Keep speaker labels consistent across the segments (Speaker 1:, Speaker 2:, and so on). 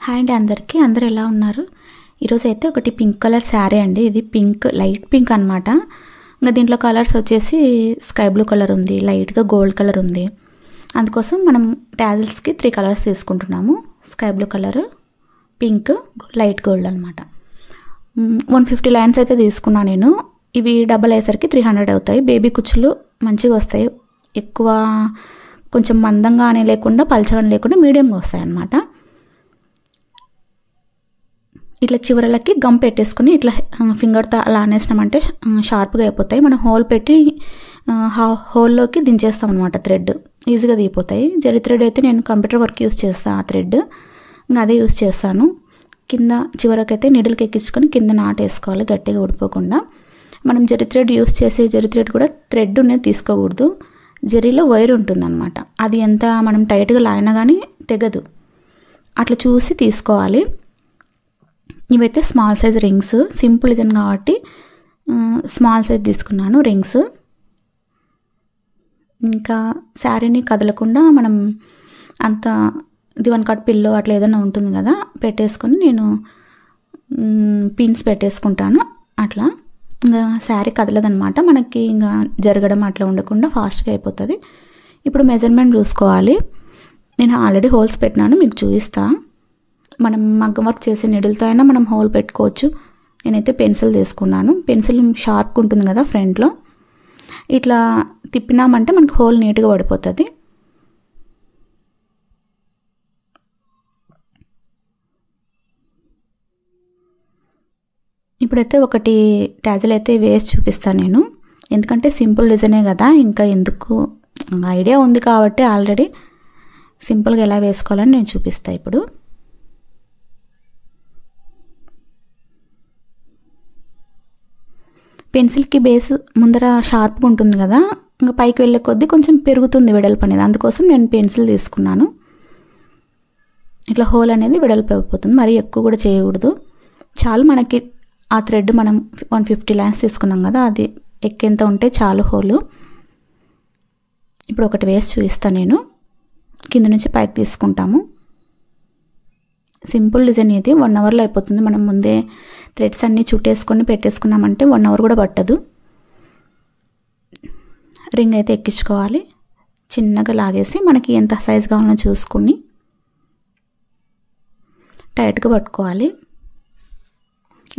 Speaker 1: Hi అండి అందరికీ. అందరూ ఎలా ఉన్నారు? ఈరోజు అయితే ఒకటి పింక్ కలర్ శారీ అండి. ఇది పింక్, లైట్ పింక్ అనమాట. ఇంకా దీంట్లో కలర్స్ వచ్చేసి స్కై బ్లూ కలర్ ఉంది, లైట్గా గోల్డ్ కలర్ ఉంది. అందుకోసం మనం టాజిల్స్కి 3 కలర్స్ తీసుకుంటున్నాము. Sky blue colour, pink, light gold అనమాట. 150 లైన్స్ అయితే తీసుకున్నాను నేను. ఇవి డబల్ అయ్యేసరికి 300 అవుతాయి. బేబీ కుచ్చులు మంచిగా వస్తాయి. ఎక్కువ కొంచెం మందంగానే లేకుండా పల్చగానే లేకుండా మీడియంగా వస్తాయి అన్నమాట. ఇట్లా చివరలకి గమ్ పెట్టేసుకుని ఇట్లా ఫింగర్తో అలా అనేసినామంటే షార్ప్గా అయిపోతాయి. మనం హోల్ పెట్టి హోల్లోకి దించేస్తాం అనమాట. థ్రెడ్ ఈజీగా దిగిపోతాయి. జరీ థ్రెడ్ అయితే నేను కంప్యూటర్ వర్క్ యూస్ చేస్తాను. ఆ థ్రెడ్ ఇంకా అదే యూస్ చేస్తాను. కింద చివరకైతే నీడిల్కి ఎక్కించుకొని కింద నాటేసుకోవాలి గట్టిగా ఊడిపోకుండా. మనం జరీ థ్రెడ్ యూస్ చేసే జరీ థ్రెడ్ కూడా థ్రెడ్ అనేది తీసుకోకూడదు. జరీలో వైర్ ఉంటుందన్నమాట. అది ఎంత మనం టైట్గా లాగినా కానీ తెగదు. అట్లా చూసి తీసుకోవాలి. ఇవైతే small size rings, simple design కాబట్టి స్మాల్ సైజ్ తీసుకున్నాను రింగ్స్. ఇంకా శారీని కదలకుండా మనం అంత దివన్ కట్ పిల్లో అట్లా ఏదైనా ఉంటుంది కదా, పెట్టేసుకొని నేను పిన్స్ పెట్టేసుకుంటాను. అట్లా ఇంకా శారీ కదలదనమాట. మనకి ఇంకా జరగడం అట్లా ఉండకుండా ఫాస్ట్గా అయిపోతుంది. ఇప్పుడు మెజర్మెంట్ చూసుకోవాలి. నేను ఆల్రెడీ హోల్స్ పెట్టినాను, మీకు చూపిస్తాను. మనం మగ్గం వర్క్ చేసే నీడిల్తో అయినా మనం హోల్ పెట్టుకోవచ్చు. నేనైతే పెన్సిల్ తీసుకున్నాను. పెన్సిల్ షార్ప్గా ఉంటుంది కదా ఫ్రంట్లో, ఇట్లా తిప్పినామంటే మనకు హోల్ నీట్గా పడిపోతుంది. ఇప్పుడైతే ఒకటి టాజిల్ అయితే వేసి చూపిస్తాను నేను. ఎందుకంటే సింపుల్ డిజైనే కదా, ఇంకా ఎందుకు ఐడియా ఉంది కాబట్టి ఆల్రెడీ సింపుల్గా ఎలా వేసుకోవాలని నేను చూపిస్తాను ఇప్పుడు. పెన్సిల్కి బేస్ ముందర షార్ప్గా ఉంటుంది కదా, ఇంకా పైకి వెళ్ళే కొద్దీ కొంచెం పెరుగుతుంది వెడల్పు అనేది. అందుకోసం నేను పెన్సిల్ తీసుకున్నాను. ఇట్లా హోల్ అనేది వెడల్పు అయిపోతుంది. మరీ ఎక్కువ కూడా చేయకూడదు. చాలు మనకి ఆ థ్రెడ్ మనం 150 లైన్స్ తీసుకున్నాం కదా, అది ఎక్కేంత ఉంటే చాలు హోలు. ఇప్పుడు ఒకటి వేసి చూపిస్తాను నేను. కింద నుంచి పైకి తీసుకుంటాము. సింపుల్ డిజైన్ ఇది 1 అవర్లో అయిపోతుంది. మనం ముందే థ్రెడ్స్ అన్నీ చుట్టేసుకొని పెట్టేసుకున్నామంటే 1 అవర్ కూడా పట్టదు. రింగ్ అయితే ఎక్కించుకోవాలి. చిన్నగా లాగేసి మనకి ఎంత సైజు కావాలో చూసుకుని టైట్గా పట్టుకోవాలి.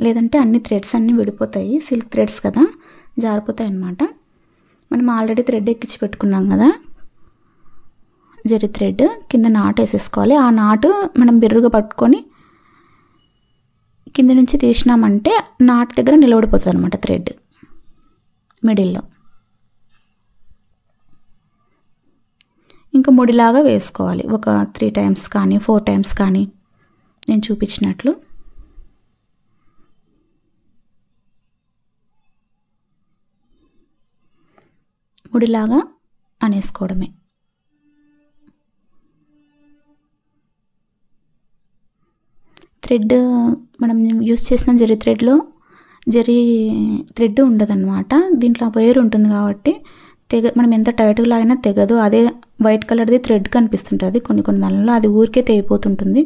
Speaker 1: లేదంటే అన్ని థ్రెడ్స్ అన్నీ విడిపోతాయి. సిల్క్ థ్రెడ్స్ కదా, జారిపోతాయి అన్నమాట. మనం ఆల్రెడీ థ్రెడ్ ఎక్కించి పెట్టుకున్నాం కదా, జరీ థ్రెడ్ కింద నాటు వేసేసుకోవాలి. ఆ నాటు మనం బిర్రుగా పట్టుకొని కింద నుంచి తీసినామంటే నాటు దగ్గర నిలబడిపోతుంది అనమాట థ్రెడ్ మిడిల్లో. ఇంకా ముడిలాగా వేసుకోవాలి. ఒక 3 టైమ్స్ కానీ 4 టైమ్స్ కానీ నేను చూపించినట్లు. ముడిలాగా అనేసుకోవడమే. థ్రెడ్ మనం యూస్ చేసిన జరీ థ్రెడ్లో జరీ థ్రెడ్ ఉండదన్నమాట. దీంట్లో వైర్ ఉంటుంది కాబట్టి మనం ఎంత టైట్గా లాగినా తెగదు. అదే వైట్ కలర్ది థ్రెడ్ కనిపిస్తుంటుంది కొన్ని దానిలో, అది ఊరికే తెగిపోతుంటుంది.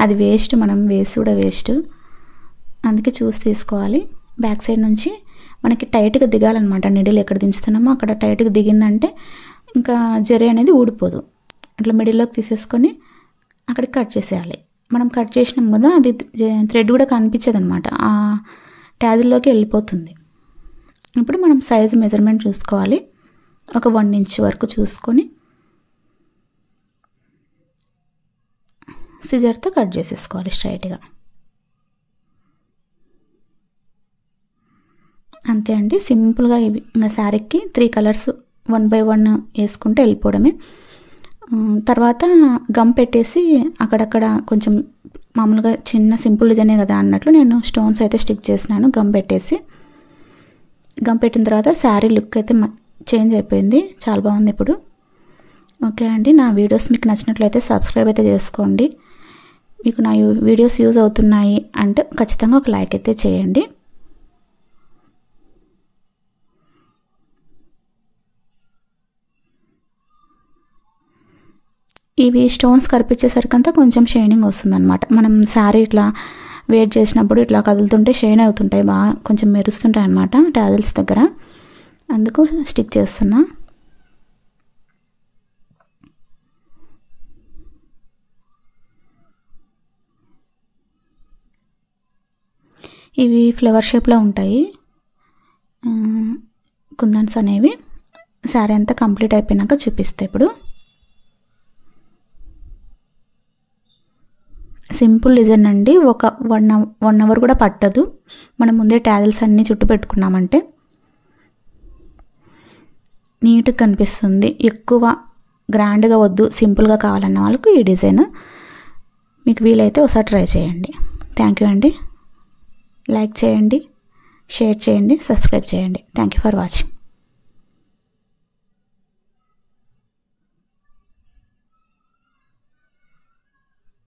Speaker 1: అది వేస్ట్, మనం వేసి కూడా వేస్ట్. అందుకే చూసి తీసుకోవాలి. బ్యాక్ సైడ్ నుంచి మనకి టైట్గా దిగాలన్నమాట. నిడిల్ ఎక్కడ దించుతున్నామో అక్కడ టైట్గా దిగిందంటే ఇంకా జరీ అనేది ఊడిపోదు. అట్లా మిడిల్లోకి తీసేసుకొని అక్కడికి కట్ చేసేయాలి. మనం కట్ చేసినాం కదా, అది థ్రెడ్ కూడా కనిపించదు అనమాట, ఆ టాజిల్లోకి వెళ్ళిపోతుంది. ఇప్పుడు మనం సైజు మెజర్మెంట్ చూసుకోవాలి. ఒక 1 ఇంచ్ వరకు చూసుకొని సిజర్తో కట్ చేసేసుకోవాలి స్ట్రైట్గా. అంతే అండి, సింపుల్గా. ఇవి ఇంకా శారీకి 3 కలర్స్ 1 by 1 వేసుకుంటే వెళ్ళిపోవడమే. తర్వాత గమ్ పెట్టేసి అక్కడక్కడ కొంచెం మామూలుగా చిన్న సింపుల్ డిజైనే కదా అన్నట్లు నేను స్టోన్స్ అయితే స్టిక్ చేసినాను గమ్ పెట్టేసి. గమ్ పెట్టిన తర్వాత శారీ లుక్ అయితే చేంజ్ అయిపోయింది. చాలా బాగుంది ఇప్పుడు. ఓకే అండి, నా వీడియోస్ మీకు నచ్చినట్లయితే సబ్స్క్రైబ్ అయితే చేసుకోండి. మీకు నా వీడియోస్ యూజ్ అవుతున్నాయి అంటే ఖచ్చితంగా ఒక లైక్ అయితే చేయండి. ఇవి స్టోన్స్ కనిపించేసరికంతా కొంచెం షైనింగ్ వస్తుందన్నమాట. మనం శారీ ఇట్లా వేర్ చేసినప్పుడు ఇట్లా కదులుతుంటే షైన్ అవుతుంటాయి, బాగా కొంచెం మెరుస్తుంటాయి అన్నమాట టాజిల్స్ దగ్గర. అందుకు స్టిక్ చేస్తున్నా. ఇవి ఫ్లవర్ షేప్లో ఉంటాయి కుందన్స్ అనేవి. శారీ అంతా కంప్లీట్ అయిపోయినాక చూపిస్తే ఇప్పుడు సింపుల్ డిజైన్ అండి. ఒక 1 అవర్ కూడా పట్టదు. మనం ముందే టాజిల్స్ అన్నీ చుట్టు పెట్టుకున్నామంటే నీట్గా కనిపిస్తుంది. ఎక్కువ గ్రాండ్గా వద్దు, సింపుల్గా కావాలన్న వాళ్ళకు ఈ డిజైన్. మీకు వీలైతే ఒకసారి ట్రై చేయండి. థ్యాంక్ యూ అండి. లైక్ చేయండి, షేర్ చేయండి, సబ్స్క్రైబ్ చేయండి. Thank you for watching.